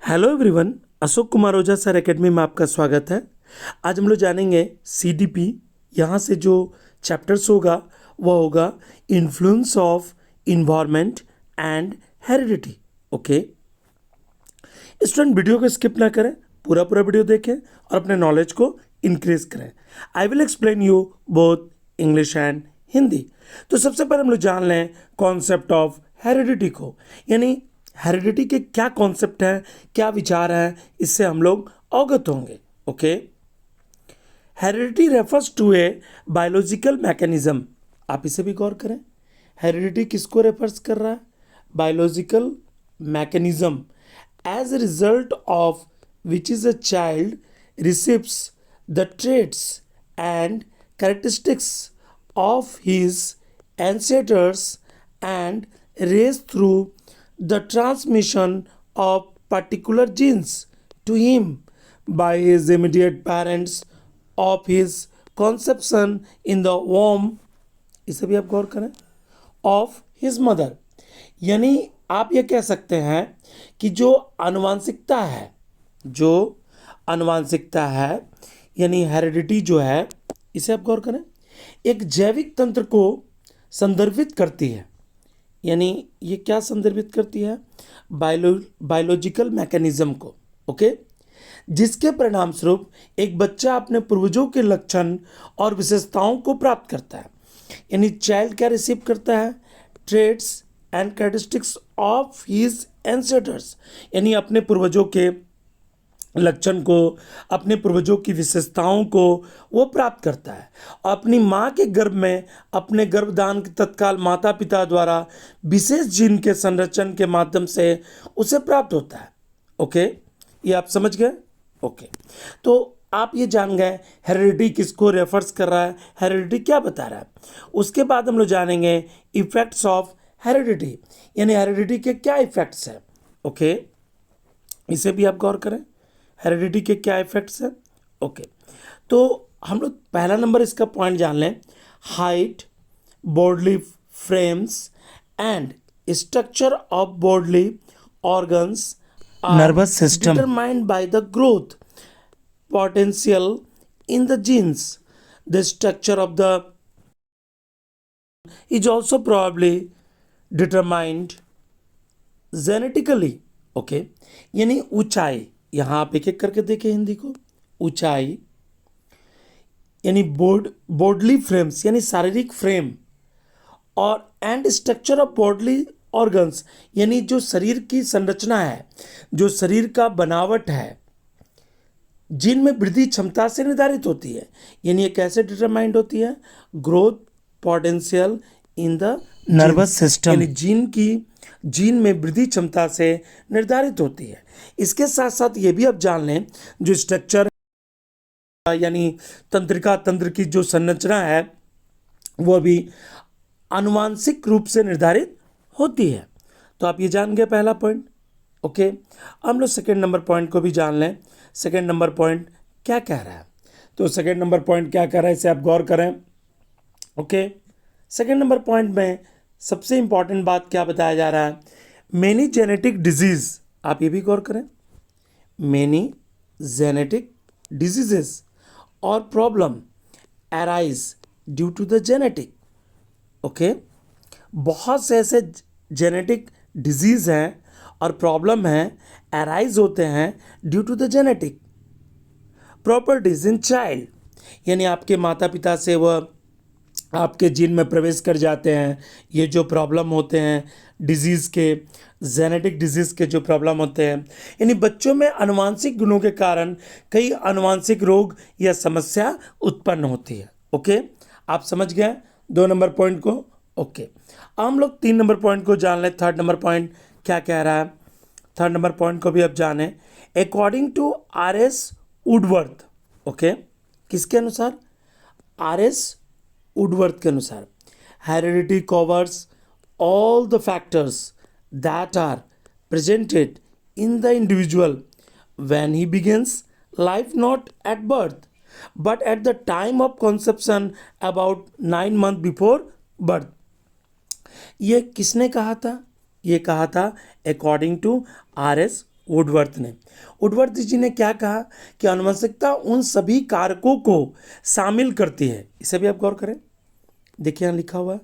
Hello everyone, Ashok Kumar Ojha sir academy में आपका स्वागत है। आज हम लोग जानेंगे सीडीपी। यहाँ से जो चैप्टर्स होगा वह होगा influence of environment and heredity. Okay student, video को स्किप ना करें, पूरा पूरा वीडियो देखें और अपने नॉलेज को इंक्रीज करें। I will explain you both English and Hindi. तो सबसे पहले हम लोग जान लें कॉन्सेप्ट ऑफ हेरिडिटी को, यानी हेरिडिटी के क्या कॉन्सेप्ट हैं, क्या विचार हैं, इससे हम लोग अवगत होंगे। Okay, heredity refers to a biological mechanism. आप इसे भी गौर करें, हेरिडिटी किसको रेफर्स कर रहा है? Biological mechanism as a result of which is a child receives the traits and characteristics of his ancestors and raised through the transmission of particular genes to him by his immediate parents of his conception in the womb, इसे भी आप गौर करें, of his mother. यानी आप ये कह सकते हैं कि जो अनुवांशिकता है यानी हेरिडिटी जो है, इसे आप गौर करें, एक जैविक तंत्र को संदर्भित करती है। यानी ये क्या संदर्भित करती है? बायोलॉजिकल मैकेनिज्म को। ओके, जिसके परिणाम स्वरूप एक बच्चा अपने पूर्वजों के लक्षण और विशेषताओं को प्राप्त करता है। यानी चाइल्ड क्या रिसीव करता है? Traits and characteristics of his ancestors, यानी अपने पूर्वजों के लक्षण को, अपने पूर्वजों की विशेषताओं को वो प्राप्त करता है। और अपनी माँ के गर्भ में अपने गर्भदान के तत्काल माता पिता द्वारा विशेष जीन के संरचन के माध्यम से उसे प्राप्त होता है। ओके, ये आप समझ गए? ओके, तो आप ये जान गए हेरिडिटी किसको रेफर्स कर रहा है, हेरिडिटी क्या बता रहा है। उसके बाद हम लोग जानेंगे इफेक्ट्स ऑफ हेरिडिटी, यानी हेरिडिटी के क्या इफेक्ट्स हैं। ओके, इसे भी आप गौर करें, हेरिडिटी के क्या इफेक्ट्स हैं। ओके, तो हम लोग पहला नंबर इसका पॉइंट जान लें, height, bodily frames and structure of bodily organs Nervous system. determined by the growth potential in the genes. The structure of the is also probably determined genetically. Okay, यानी ऊंचाई, यहाँ आप एक एक करके देखें हिंदी को। ऊंचाई यानी बॉडली फ्रेम्स यानी शारीरिक फ्रेम, और and structure of bodily organs यानी जो शरीर की संरचना है, जो शरीर का बनावट है, जिनमें वृद्धि क्षमता से निर्धारित होती है। यानी ये कैसे डिटरमाइंड होती है? Growth potential in the Nervous system. यानी जीन में वृद्धि क्षमता से निर्धारित होती है। इसके साथ साथ ये भी आप जान लें, जो स्ट्रक्चर यानी तंत्र की जो संरचना है वो भी आनुवांशिक रूप से निर्धारित होती है। तो आप ये जान गए पहला पॉइंट। ओके, हम लोग सेकेंड नंबर पॉइंट को भी जान लें। सेकेंड नंबर पॉइंट क्या कह रहा है? तो सेकेंड नंबर पॉइंट क्या कह रहा है, इसे आप गौर करें। ओके, सेकेंड नंबर पॉइंट में सबसे इंपॉर्टेंट बात क्या बताया जा रहा है? मेनी जेनेटिक डिजीज, आप ये भी गौर करें, मेनी जेनेटिक डिजीजेस और problem arise due to the genetic. Okay, बहुत से ऐसे जेनेटिक डिजीज़ हैं और प्रॉब्लम हैं, अराइज होते हैं due to the genetic properties in child, यानी आपके माता पिता से वह आपके जीन में प्रवेश कर जाते हैं। ये जो प्रॉब्लम होते हैं डिजीज़ के, जेनेटिक डिजीज़ के जो प्रॉब्लम होते हैं, यानी बच्चों में आनुवांशिक गुणों के कारण कई आनुवांशिक रोग या समस्या उत्पन्न होती है। ओके, आप समझ गए 2 नंबर पॉइंट को। ओके, हम लोग 3 नंबर पॉइंट को जान लें। थर्ड नंबर पॉइंट क्या कह रहा है? थर्ड नंबर पॉइंट को भी आप जानें। According to R.S. Woodworth, okay, किसके अनुसार? R.S. वुडवर्थ के अनुसार, heredity covers all the factors that are presented in the individual when he begins life, not at birth but at the time of conception about 9 months before birth। ये किसने कहा था? ये कहा था अकॉर्डिंग टू R.S. वुडवर्थ ने। Woodworth जी ने क्या कहा कि आनुवंशिकता उन सभी कारकों को शामिल करती है, इसे भी आप गौर करें, देखिए यहाँ लिखा हुआ है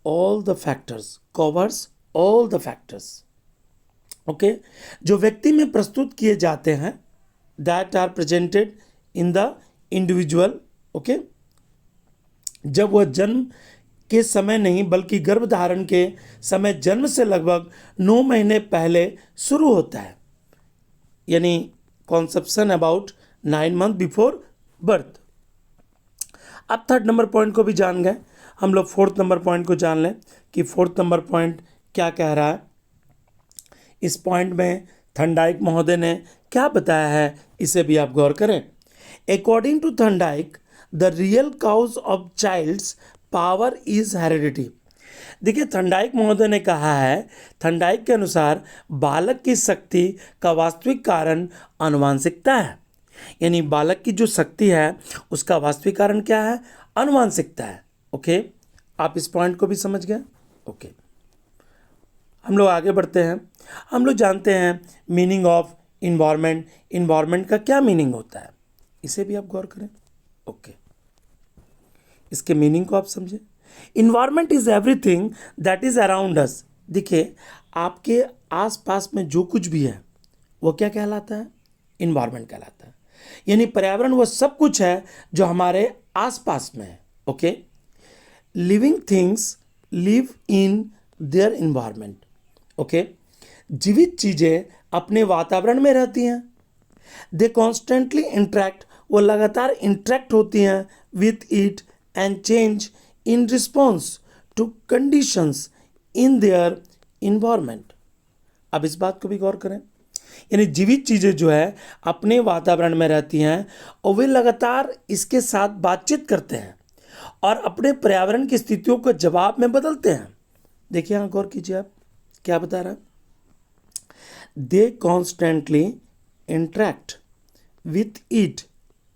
all the factors, covers all the factors, okay, जो व्यक्ति में प्रस्तुत किए जाते हैं, that are presented in the individual, okay, जब वह जन्म के समय नहीं बल्कि गर्भधारण के समय जन्म से लगभग 9 महीने पहले शुरू होता है, यानी conception about 9 month before birth. अब थर्ड नंबर पॉइंट को भी जान गए, हम लोग फोर्थ नंबर पॉइंट को जान लें कि फोर्थ नंबर पॉइंट क्या कह रहा है। इस पॉइंट में थर्नडाइक महोदय ने क्या बताया है, इसे भी आप गौर करें। According to Thorndike the real cause of child's power is heredity. देखिए थर्नडाइक महोदय ने कहा है, थर्नडाइक के अनुसार बालक की शक्ति का वास्तविक कारण आनुवांशिकता है, यानी बालक की जो शक्ति है उसका वास्तविक कारण क्या है, आनुवांशिकता है। ओके, आप इस पॉइंट को भी समझ गए। ओके, हम लोग आगे बढ़ते हैं। हम लोग जानते हैं मीनिंग ऑफ इन्वायरमेंट, इन्वायरमेंट का क्या मीनिंग होता है, इसे भी आप गौर करें। ओके, इसके मीनिंग को आप समझें। Environment is everything that is around us. देखिए आपके आसपास में जो कुछ भी है वो क्या कहलाता है, इन्वायरमेंट कहलाता है, यानी पर्यावरण वो सब कुछ है जो हमारे आसपास में है। Okay, living things live in their environment. Okay, जीवित चीजें अपने वातावरण में रहती हैं। दे कॉन्स्टेंटली इंटरेक्ट, वो लगातार इंटरेक्ट होती हैं with it and change in response to conditions in their environment. अब इस बात को भी गौर करें, यानी जीवित चीजें जो है अपने वातावरण में रहती हैं और वे लगातार इसके साथ बातचीत करते हैं और अपने पर्यावरण की स्थितियों को जवाब में बदलते हैं। देखिए यहाँ गौर कीजिए, आप क्या बता रहा है, they constantly interact with it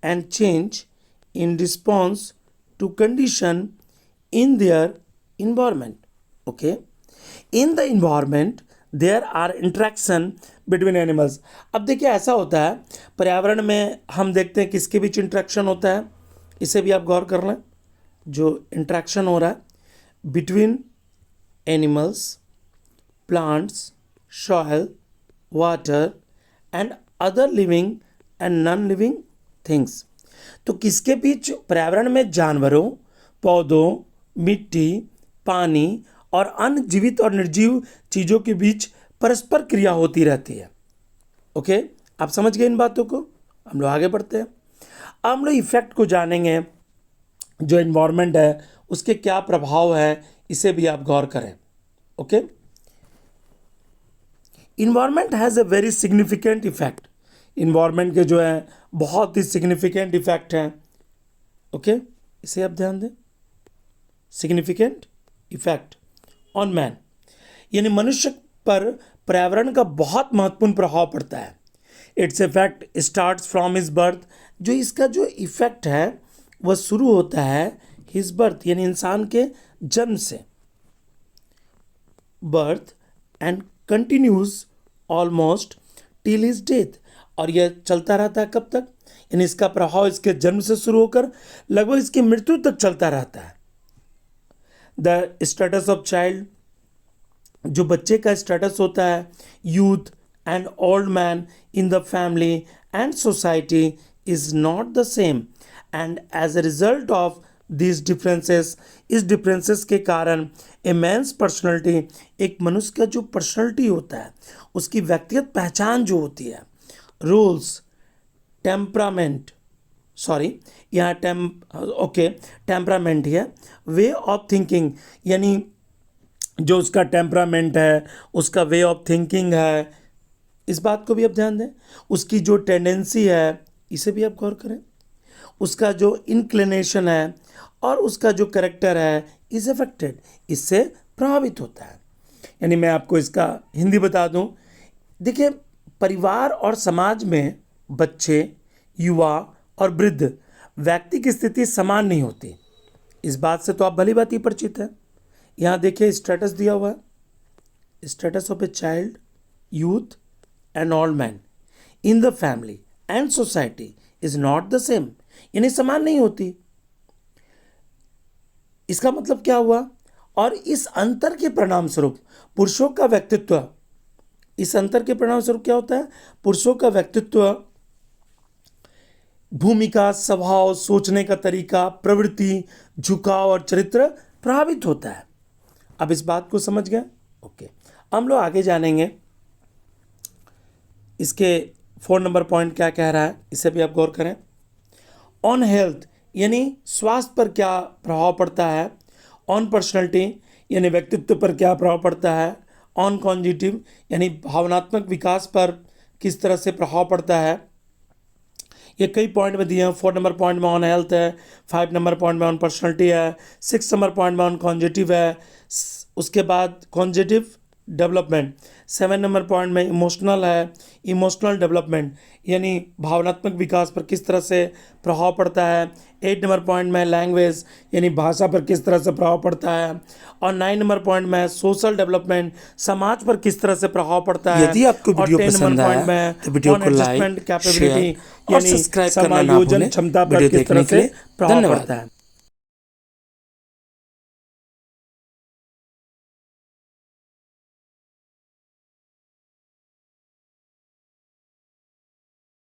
and change in response to condition in their environment. Okay, in the environment there are interaction between animals. अब देखिए ऐसा होता है पर्यावरण में, हम देखते हैं किसके बीच इंटरेक्शन होता है, इसे भी आप गौर कर लें। जो इंटरेक्शन हो रहा है between animals, plants, soil, water and other living and non living things. तो किसके बीच, पर्यावरण में जानवरों, पौधों, मिट्टी, पानी और अन्य जीवित और निर्जीव चीज़ों के बीच परस्पर क्रिया होती रहती है। ओके, आप समझ गए इन बातों को। हम लोग आगे बढ़ते हैं। अब हम लोग इफेक्ट को जानेंगे, जो इन्वायरमेंट है उसके क्या प्रभाव है, इसे भी आप गौर करें। Okay, environment has a very significant effect. Environment के जो है बहुत ही सिग्निफिकेंट इफेक्ट हैं। ओके, इसे आप ध्यान दें, सिग्निफिकेंट इफेक्ट ऑन मैन, यानी मनुष्य पर पर्यावरण का बहुत महत्वपूर्ण प्रभाव पड़ता है। Its effect starts from his birth, जो इसका जो इफेक्ट है वह शुरू होता है हिज बर्थ, यानी इंसान के जन्म से, birth and continues almost till his death, और यह चलता रहता है कब तक, यानी इसका प्रभाव इसके जन्म से शुरू होकर लगभग इसकी मृत्यु तक चलता रहता है। द स्टेटस ऑफ चाइल्ड, जो बच्चे का स्टेटस होता है, youth and old man in the family and society is not the same, and as a result of this differences, इस डिफरेंसेस के कारण ए मैन्स पर्सनैलिटी, एक मनुष्य का जो पर्सनैलिटी होता है उसकी व्यक्तिगत पहचान जो होती है, रूल्स, टेम्परामेंट, सॉरी यहाँ टेम्परामेंट है, वे ऑफ थिंकिंग, यानी जो उसका टेम्परामेंट है, उसका वे ऑफ थिंकिंग है, इस बात को भी आप ध्यान दें। उसकी जो टेंडेंसी है, इसे भी आप गौर करें। उसका जो इंक्लिनेशन है और उसका जो करेक्टर है इज अफेक्टेड, इससे प्रभावित होता है। यानी मैं आपको इसका हिंदी बता दूं, देखिए परिवार और समाज में बच्चे, युवा और वृद्ध व्यक्ति की स्थिति समान नहीं होती। इस बात से तो आप भली बात ही परिचित हैं। यहाँ देखिए स्टेटस दिया हुआ है, status of a child, youth an old man in the family and society is not the same, यानी समान नहीं होती। इसका मतलब क्या हुआ? और इस अंतर के परिणाम स्वरूप पुरुषों का व्यक्तित्व, इस अंतर के परिणाम स्वरूप क्या होता है? पुरुषों का व्यक्तित्व, भूमिका, स्वभाव, सोचने का तरीका, प्रवृत्ति, झुकाव और चरित्र प्रभावित होता है। अब इस बात को समझ गए? ओके, हम लोग आगे जानेंगे इसके 4 नंबर पॉइंट क्या कह रहा है, इसे भी आप गौर करें। ऑन हेल्थ यानी स्वास्थ्य पर क्या प्रभाव पड़ता है। ऑन पर्सनैलिटी यानी व्यक्तित्व पर क्या प्रभाव पड़ता है। ऑन कॉन्जिटिव यानी भावनात्मक विकास पर किस तरह से प्रभाव पड़ता है। ये कई पॉइंट में दिए हैं। 4 नंबर पॉइंट में ऑन हेल्थ है, 5 नंबर पॉइंट में ऑन पर्सनैलिटी है, 6 नंबर पॉइंट में ऑन कॉन्जिटिव है, उसके बाद कॉन्जिटिव डेवलपमेंट, 7 नंबर पॉइंट में इमोशनल है, इमोशनल डेवलपमेंट यानी भावनात्मक विकास पर किस तरह से प्रभाव पड़ता है। 8 नंबर पॉइंट में लैंग्वेज यानी भाषा पर किस तरह से प्रभाव पड़ता है। और 9 नंबर पॉइंट में सोशल डेवलपमेंट, समाज पर किस तरह से प्रभाव पड़ता है। यदि आपको वीडियो और 10 पसंद नंबर आया पॉइंट में तो वीडियो on को adjustment लाइक, capability शेयर और यानी सब्सक्राइब करना ना समायोजन भूलें। क्षमता पर वीडियो किस तरह देखने के से लिए प्रभाव धन्यवाद। पड़ता है।